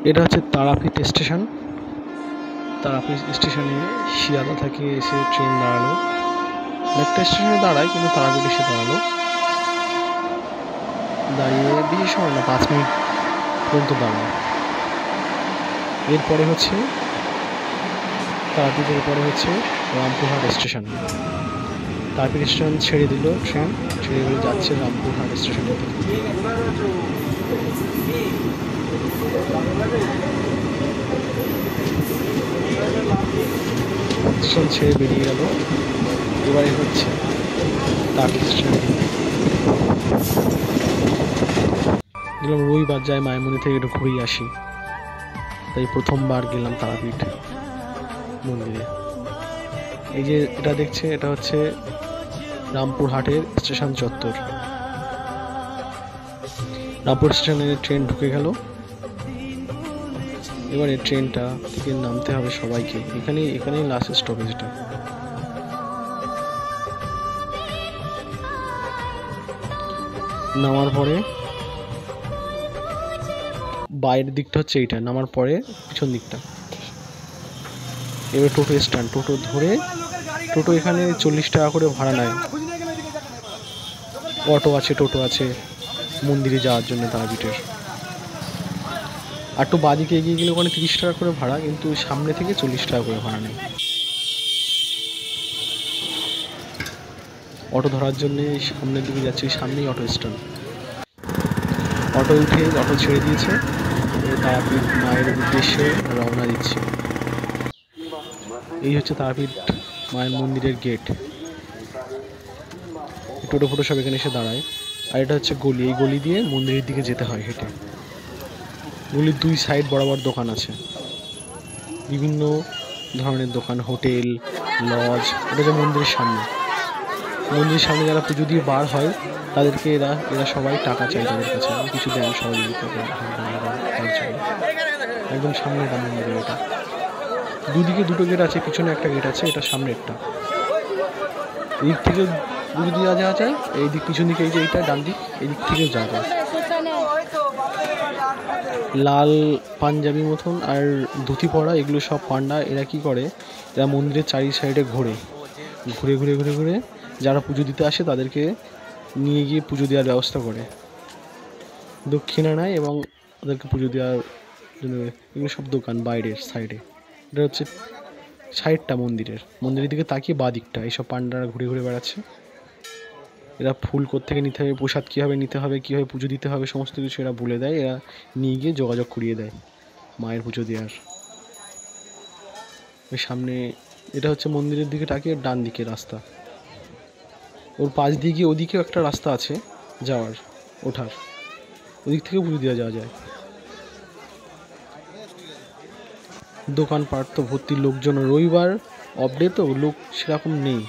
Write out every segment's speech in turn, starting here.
এটা হচ্ছে তারাপীঠ স্টেশন। তারাপীঠ স্টেশনে শিয়ালদা থেকে এসে ট্রেন দাঁড়ালো। একটা স্টেশনে দাঁড়ায়, কিন্তু তারাপীঠ এসে দাঁড়ালো। দাঁড়িয়ে বেশি সময় না, 5 মিনিট পর্যন্ত দাঁড়ায়। এরপরে হচ্ছে তারাপীঠের পরে হচ্ছে রামপুরহাট স্টেশন। তারাপীঠ স্টেশন ছেড়ে দিল, ট্রেন ছেড়ে দিয়ে যাচ্ছে রামপুরহাট স্টেশনের দিকে। স্টেশন ছেড়ে বেরিয়ে গেল। এবারে হচ্ছে তারাপীঠ স্টেশন গেলাম। রবিবার যায় মায়ামনি থেকে একটু ঘুরেই আসি, তাই প্রথমবার গেলাম তারাপীঠ মন্দিরে। এই যে এটা দেখছে, এটা হচ্ছে রামপুরহাটের স্টেশন চত্বর। রামপুর স্টেশনে ট্রেন ঢুকে গেল। এবারে ট্রেনটা থেকে নামতে হবে সবাইকে। এখানেই লাস্ট স্টপেজটা। নামার পরে বাইরের দিকটা হচ্ছে এইটা, নামার পরে পিছন দিকটা। এবার টোটো স্ট্যান্ড, টোটো ধরে টোটো এখানে 40 টাকা করে ভাড়া নেয়। অটো আছে, টোটো আছে মন্দিরে যাওয়ার জন্য তারাপীঠের। আর একটু বাদিকে এগিয়ে গেলে ওখানে 30 টাকা করে ভাড়া, কিন্তু সামনে থেকে 40 টাকা করে ভাড়া নেয়। অটো ধরার জন্য সামনের দিকে যাচ্ছি, সামনেই অটো স্ট্যান্ড। অটো উঠে অটো ছেড়ে দিয়েছে, তারাপীঠ মায়ের উদ্দেশ্যে রওনা দিচ্ছে। এই হচ্ছে তারাপীঠ মায়ের মন্দিরের গেট। টোটো ফোটো সব এখানে এসে দাঁড়ায়। আর এটা হচ্ছে গলি, এই গলি দিয়ে মন্দিরের দিকে যেতে হয় হেঁটে। গলির 2 সাইড বরাবর দোকান আছে, বিভিন্ন ধরনের দোকান, হোটেল, লজ। এটা হচ্ছে মন্দিরের সামনে। মন্দিরের সামনে যারা পুজো দিয়ে বার হয় তাদেরকে এরা সবাই টাকা চায়, তাদের কাছে কিছু দেন সহযোগিতা করার জন্য। একদম সামনে এটা মন্দিরের। এটা দুদিকে দুটো গেট আছে, পিছনে একটা গেট আছে, এটা সামনে একটা। এদিক থেকে পুজো দিয়ে যাওয়া যায়, এই দিক পিছন দিকে, এই যে এইটা ডান দিক, এই দিক থেকেও যাওয়া যায়। লাল পাঞ্জাবি মতন আর ধুতি পরা এগুলো সব পান্ডা। এরা কি করে, এরা মন্দিরের 4 সাইডে ঘুরে ঘুরে ঘুরে ঘুরে ঘুরে যারা পুজো দিতে আসে তাদেরকে নিয়ে গিয়ে পুজো দেওয়ার ব্যবস্থা করে, দক্ষিণা নেয় এবং ওদেরকে পুজো দেওয়ার জন্য। এগুলো সব দোকান বাইরের সাইডে। এটা হচ্ছে সাইডটা মন্দিরের দিকে তাকিয়ে বাঁ দিকটা এইসব পান্ডারা ঘুরে ঘুরে বেড়াচ্ছে। এরা ফুল কোত্থেকে নিতে হবে, প্রসাদ কীভাবে নিতে হবে, কীভাবে পুজো দিতে হবে, সমস্ত কিছু এরা বলে দেয়। এরা নিয়ে গিয়ে যোগাযোগ করিয়ে দেয় মায়ের পুজো দেওয়ার। ওই সামনে এটা হচ্ছে মন্দিরের দিকে তাকিয়ে ডান দিকে রাস্তা, ওর পাশ দিয়ে গিয়ে ওদিকেও একটা রাস্তা আছে যাওয়ার, ওঠার, ওদিক থেকে পুজো দেওয়া যাওয়া যায়। দোকানপাট তো ভর্তি, লোকজন। রবিবার অফ ডে তো লোক সেরকম নেই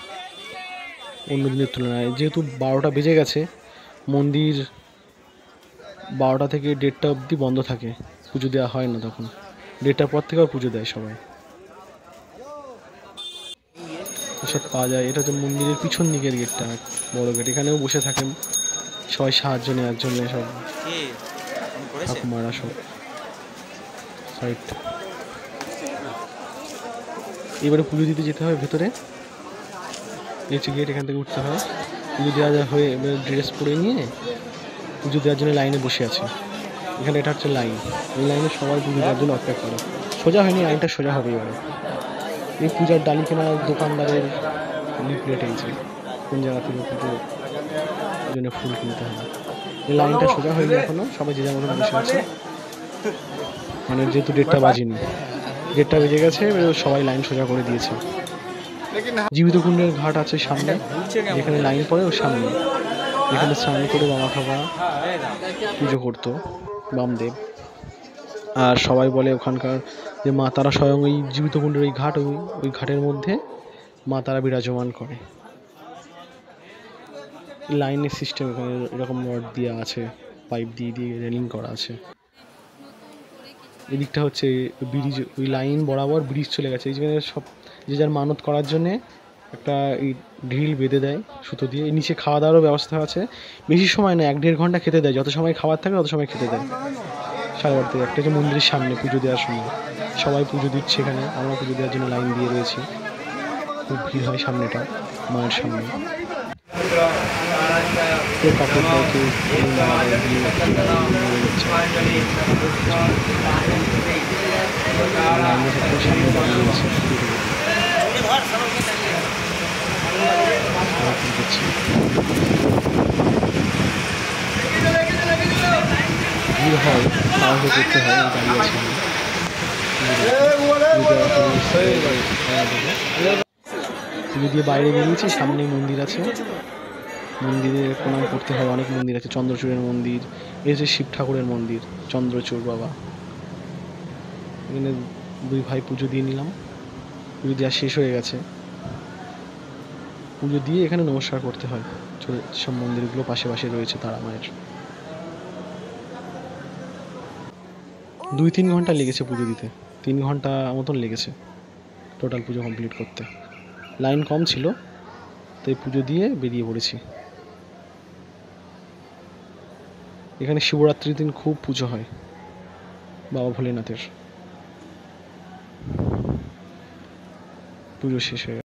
অন্য দিনের তুলনায়। যেহেতু 12টা বেজে গেছে, মন্দির 12টা থেকে 1:30 অবধি বন্ধ থাকে, পুজো দেওয়া হয় না তখন। 1:30টার পর থেকে পুজো দেয় সবাই। এসব পাওয়া যায়। এটা হচ্ছে মন্দিরের পিছন দিকের গেটটা, বড় গেট। এখানেও বসে থাকেন সবাই সাহায্য নেওয়ার জন্য, সব ঠাকুমারা সব সাইড। এবারে পুজো দিতে যেতে হয় ভেতরে, এই হচ্ছে গেট, এখান থেকে উঠতে হয়। পুজো দেওয়া হয়ে এবার ড্রেস পরে নিয়ে পুজো দেওয়ার জন্য লাইনে বসে আছে এখানে। এটা হচ্ছে লাইন, এই লাইনে সবাই পুজো দেওয়ার জন্য অপেক্ষা করে। সোজা হয়নি, লাইনটা সোজা হবে এবারে। এই পূজার ডালি কেনা দোকানদারের লিফলেট হয়েছে কোন জায়গা থেকে পুজোর জন্য ফুল কিনতে হবে। এই লাইনটা সোজা হয়নি এখনো, সবাই যে যার মতো বসে আছে। মানে যেহেতু 1:30টা বাজেনি, 1:30টা বেজে গেছে, সবাই লাইন সোজা করে দিয়েছে। জীবিত কুণ্ডের ঘাট আছে সামনে, যেখানে লাইন পড়ে ওর সামনে। এখানে স্নান করে বাবা খাবা পুজো করতো বামদেব। আর সবাই বলে ওখানকার যে মা তারা স্বয়ং ওই জীবিত কুণ্ডের ওই ঘাট, ওই ঘাটের মধ্যে মা তারা বিরাজমান করে। লাইনের সিস্টেম এখানে এরকম রড দেওয়া আছে, পাইপ দিয়ে দিয়ে রেলিং করা আছে। এদিকটা হচ্ছে ব্রিজ, ওই লাইন বরাবর ব্রিজ চলে গেছে। এই যেখানে সব যে যার মানত করার জন্যে একটা এই ঢিল বেঁধে দেয় সুতো দিয়ে। নিচে খাওয়া দাওয়ারও ব্যবস্থা আছে, বেশি সময় না, 1-1.5 ঘন্টা খেতে দেয়। যত সময় খাবার থাকে তত সময় খেতে দেয়। 12:30 থেকে। একটা যে মন্দিরের সামনে পুজো দেওয়ার সময় সবাই পুজো দিচ্ছে, এখানে আমরা পুজো দেওয়ার জন্য লাইন দিয়ে রয়েছি। খুব ভিড় হয় সামনেটা, মায়ের সামনে। কেউ কাপড় দেয়, কেউ মালা দেয়, দিয়ে নিয়ে যাচ্ছে। লাইনে থাকতে সামনে দাঁড়িয়ে রয়েছে দেখছি। ভিড় হয়, সাহায্য করতে হয়, দাঁড়িয়ে আছে। পুজো দিয়ে বাইরে বেরিয়েছি, সামনেই মন্দির আছে। মন্দিরে প্রণাম করতে হয়, অনেক মন্দির আছে। চন্দ্রচূড়ের মন্দির, এই হচ্ছে শিব ঠাকুরের মন্দির, চন্দ্রচূড় বাবা। এখানে দুই ভাই পুজো দিয়ে নিলাম। পুজো দেওয়া শেষ হয়ে গেছে। পুজো দিয়ে এখানে নমস্কার করতে হয়। সব মন্দিরগুলো পাশে পাশে রয়েছে তারা মায়ের। 2-3 ঘন্টা লেগেছে পুজো দিতে, 3 ঘন্টা মতন লেগেছে টোটাল পুজো কমপ্লিট করতে। লাইন কম ছিল তাই পুজো দিয়ে বেরিয়ে পড়েছি। এখানে শিবরাত্রির দিন খুব পুজো হয় বাবা ভোলেনাথের। পুজো শেষ হয়ে